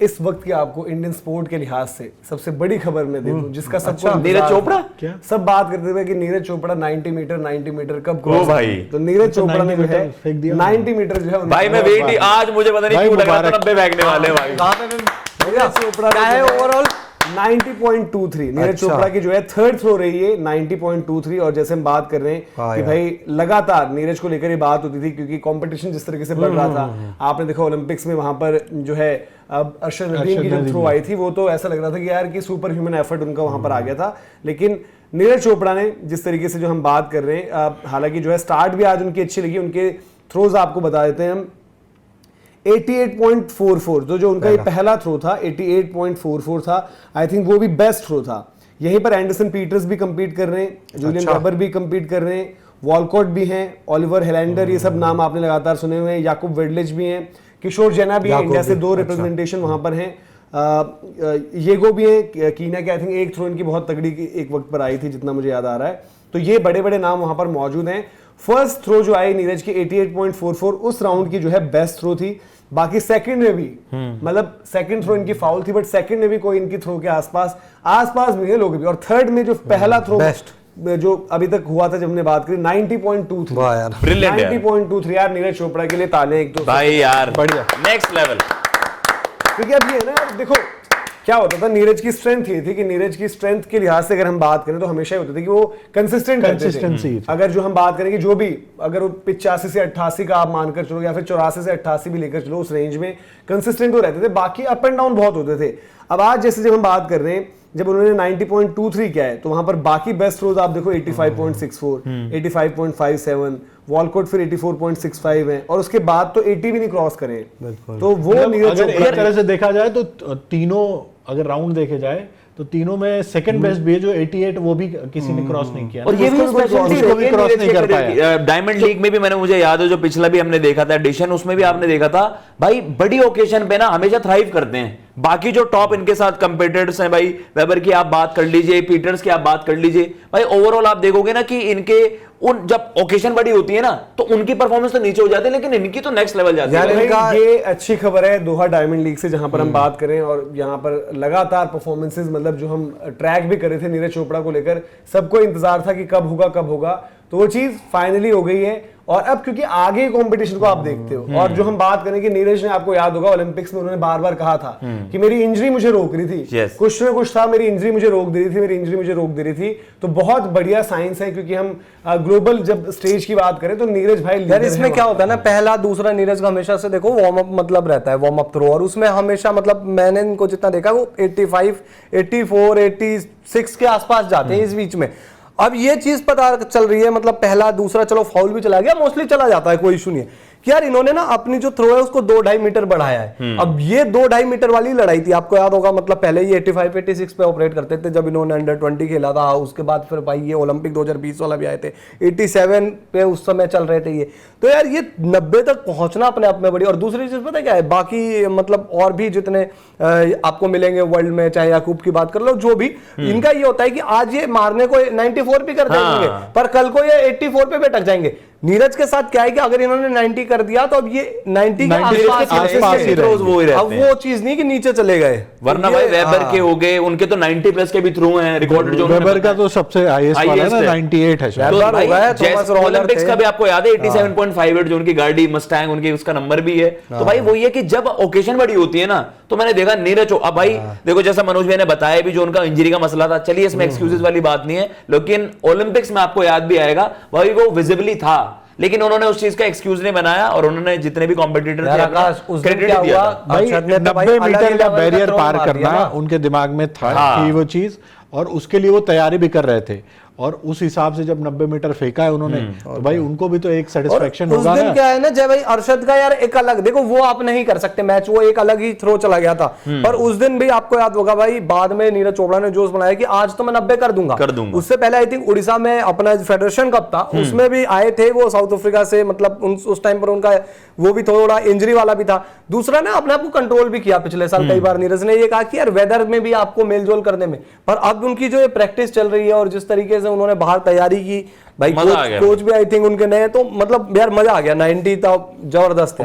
इस वक्त की आपको इंडियन स्पोर्ट के लिहाज से सबसे बड़ी खबर मैं दे दूं जिसका सबको नीरज चोपड़ा क्या सब बात करते थे कि नीरज चोपड़ा 90 मीटर कब ओ भाई तो नीरज चोपड़ा ने जो है 90 मीटर जो है भाई मैं वेट आज मुझे पता नहीं क्यों लग रहा था 90 फेंकने वाले भाई नीरज चोपड़ा क्या है ओवरऑल 90.23 नीरज चोपड़ा की जो है थर्ड थ्रो रही है 90.23 और जैसे हम बात कर रहे हैं कि भाई लगातार नीरज को लेकर ये बात होती थी क्योंकि कंपटीशन जिस तरीके से बढ़ रहा था आपने देखा ओलंपिक्स में वहां पर जो है अब अरशद नदीम की जब थ्रो आई थी वो तो ऐसा लग रहा था कि यार कि सुपर ह्यूमन एफर्ट उनका वहां पर आ गया था लेकिन नीरज चोपड़ा ने जिस तरीके से जो हम बात कर रहे हैं हालांकि जो है स्टार्ट भी आज उनकी अच्छी लगी उनके थ्रोज आपको बता देते हैं हम 88.44 तो जो उनका ये पहला थ्रो था 88.44 था आई थिंक वो भी बेस्ट थ्रो था। यहीं पर एंडरसन पीटर्स भी कंपीट कर रहे हैं जूलियन वेबर भी कंपीट कर रहे हैं वॉलकॉट भी हैं ऑलिवर हेलेंडर ये सब नाम आपने लगातार सुने हुए हैं याकूब वेडलिच भी हैं किशोर जैना भी है इंडिया से 2 रिप्रेजेंटेशन वहां पर हैं येगो भी है कीना के आई थिंक एक थ्रो इनकी बहुत तगड़ी एक वक्त पर आई थी जितना मुझे याद आ रहा है तो ये बड़े बड़े नाम वहां पर मौजूद हैं। फर्स्ट थ्रो जो आई नीरज की 88.44 उस राउंड की जो है बेस्ट थ्रो थी बाकी सेकंड में भी मतलब सेकंड थ्रो इनकी फाउल थी बट सेकंड में भी कोई इनकी थ्रो के आसपास भी है लोग भी और थर्ड में जो पहला थ्रो बेस्ट जो अभी तक हुआ था जब हमने बात करी 90.23 90.23 यार नीरज चोपड़ा के लिए ताले एक तो भाई यार बढ़िया नेक्स्ट लेवल क्योंकि अब ये है ना देखो क्या होता था नीरज की स्ट्रेंथ ये थी कि नीरज की स्ट्रेंथ के लिहाज से अगर हम बात करें तो हमेशा ही होता था कि वो कंसिस्टेंसी अगर जो हम बात करेंगे जो भी अगर 85 से 88 का आप मानकर चलो या फिर 84 से 88 भी लेकर चलो उस रेंज में कंसिस्टेंट वो रहते थे बाकी अप एंड डाउन बहुत होते थे। अब आज जैसे जब हम बात कर रहे हैं जब उन्होंने 90.23 किया है तो वहां पर बाकी बेस्ट थ्रोज आप देखो 85.64 85.57 वॉलकॉट फिर 84.65 है और उसके बाद तो 80 भी नहीं क्रॉस करें तो वो अगर एक तरह से देखा जाए तो तीनों अगर राउंड देखे जाए तो तीनों में सेकंड बेस्ट भी है जो 88 वो भी किसी ने क्रॉस नहीं किया और ये भी उसको भी क्रॉस नहीं कर पाया। डायमंड लीग में भी मैंने मुझे याद है जो पिछला भी हमने देखा था एडिशन उसमें भी आपने देखा था भाई बड़ी ओकेजन पे ना हमेशा थ्राइव करते हैं बाकी जो टॉप इनके साथ कंपीटिटर्स हैं भाई वेबर की आप बात कर लीजिए पीटर्स की आप बात कर लीजिए भाई ओवरऑल आप देखोगे ना कि इनके उन जब ओकेजन बड़ी होती है ना तो उनकी परफॉर्मेंस तो नीचे हो जाती है लेकिन इनकी तो नेक्स्ट लेवल जाती है। ये अच्छी खबर है दोहा डायमंड लीग से जहां पर हम बात करें और यहां पर लगातार परफॉर्मेंसेस मतलब जो हम ट्रैक भी कर रहे थे नीरज चोपड़ा को लेकर सबको इंतजार था कि कब होगा तो वो चीज फाइनली हो गई है और अब क्योंकि आगे कंपटीशन को आप देखते हो और जो हम बात करें कि नीरज ने आपको याद होगा ओलंपिक्स में उन्होंने बार-बार कहा था कि मेरी इंजरी मुझे रोक रही थी कुछ ना कुछ था मेरी इंजरी मुझे रोक दे रही थी तो बहुत बढ़िया साइंस है क्योंकि हम ग्लोबल जब स्टेज की बात करें तो नीरज भाई यार इसमें क्या होता है ना पहला दूसरा नीरज का हमेशा से देखो वार्म अप मतलब रहता है वार्म अप थ्रो और उसमें हमेशा मतलब मैंने इनको जितना देखा वो 85 84 86 के आसपास जाते हैं इस बीच में। अब ये चीज पता चल रही है मतलब पहला दूसरा चलो फाउल भी चला गया मोस्टली चला जाता है कोई इशू नहीं है कि यार इन्होंने ना अपनी जो थ्रो है उसको 2-2.5 मीटर बढ़ाया है। अब ये 2-2.5 मीटर वाली लड़ाई थी आपको याद होगा मतलब पहले ये 85-86 पे ऑपरेट करते थे जब इन्होंने अंडर 20 खेला था उसके बाद फिर भाई ये ओलंपिक 2020 वाला भी आए थे 87 पे उस समय चल रहे थे ये तो यार ये 90 तक पहुंचना अपने आप में बड़ी और दूसरी चीज पता क्या है बाकी मतलब और भी जितने आपको मिलेंगे वर्ल्ड में चाहे याकूब की बात कर लो जो भी इनका ये होता है कि आज ये मारने को 94 भी कर देंगे पर कल को ये 84 पे भी अटक जाएंगे। नीरज के साथ क्या है कि अगर इन्होंने 90 कर दिया तो अब ये 90 के आसपास ही रहेंगे अब वो चीज नहीं कि नीचे चले गए वरना भाई वेबर के हो गए उनके तो 90 प्लस के भी थ्रू हैं रिकॉर्डेड जो वेबर का तो सबसे हाईएस्ट वाला है ना 98 है शायद ओलंपिक्स का भी आपको याद है 87.58 जो उनकी गाड़ी मस्टैंग उनकी उसका नंबर भी है तो भाई वही है कि जब ओकेजन बड़ी होती है ना तो मैंने देखा नीरज अब भाई देखो जैसा मनोज भाई ने बताया भी जो उनका इंजरी का मसला था चलिए इसमें एक्सक्यूजेस वाली बात नहीं है लेकिन ओलंपिक्स में आपको याद भी आएगा भाई वो विजिबली था लेकिन उन्होंने उस चीज का एक्सक्यूज नहीं बनाया और उन्होंने जितने भी कॉम्पिटिटर थे क्रेडिट दिया भाई 90 मीटर का बैरियर पार करना उनके दिमाग में था कि वो चीज और उसके लिए वो तैयारी भी कर रहे थे और उस हिसाब से जब 90 मीटर फेंका है उन्होंने तो भाई उनको भी तो एक सेटिस्फेक्शन होगा ना। क्या है ना जय भाई अरशद का यार एक अलग देखो वो आप नहीं कर सकते मैच वो एक अलग ही थ्रो चला गया था पर उस दिन भी आपको याद होगा भाई बाद में नीरज चोपड़ा ने जोश बनाया कि आज तो मैं 90 कर दूंगा उससे पहले आई थिंक उड़ीसा में अपना फेडरेशन कप था उसमें भी आए थे वो साउथ अफ्रीका से मतलब उस टाइम पर उनका वो भी थोड़ा इंजरी वाला भी था। दूसरा ना अपने आप को कंट्रोल भी किया पिछले साल कई बार नीरज ने ये कहा कि यार वेदर में भी आपको मेलजोल करने में पर अब उनकी जो प्रैक्टिस चल रही है और जिस तरीके से उन्होंने बाहर तैयारी की भाई कोच भी आई थिंक उनके नए तो मतलब यार मजा आ गया 90 तो जबरदस्त है।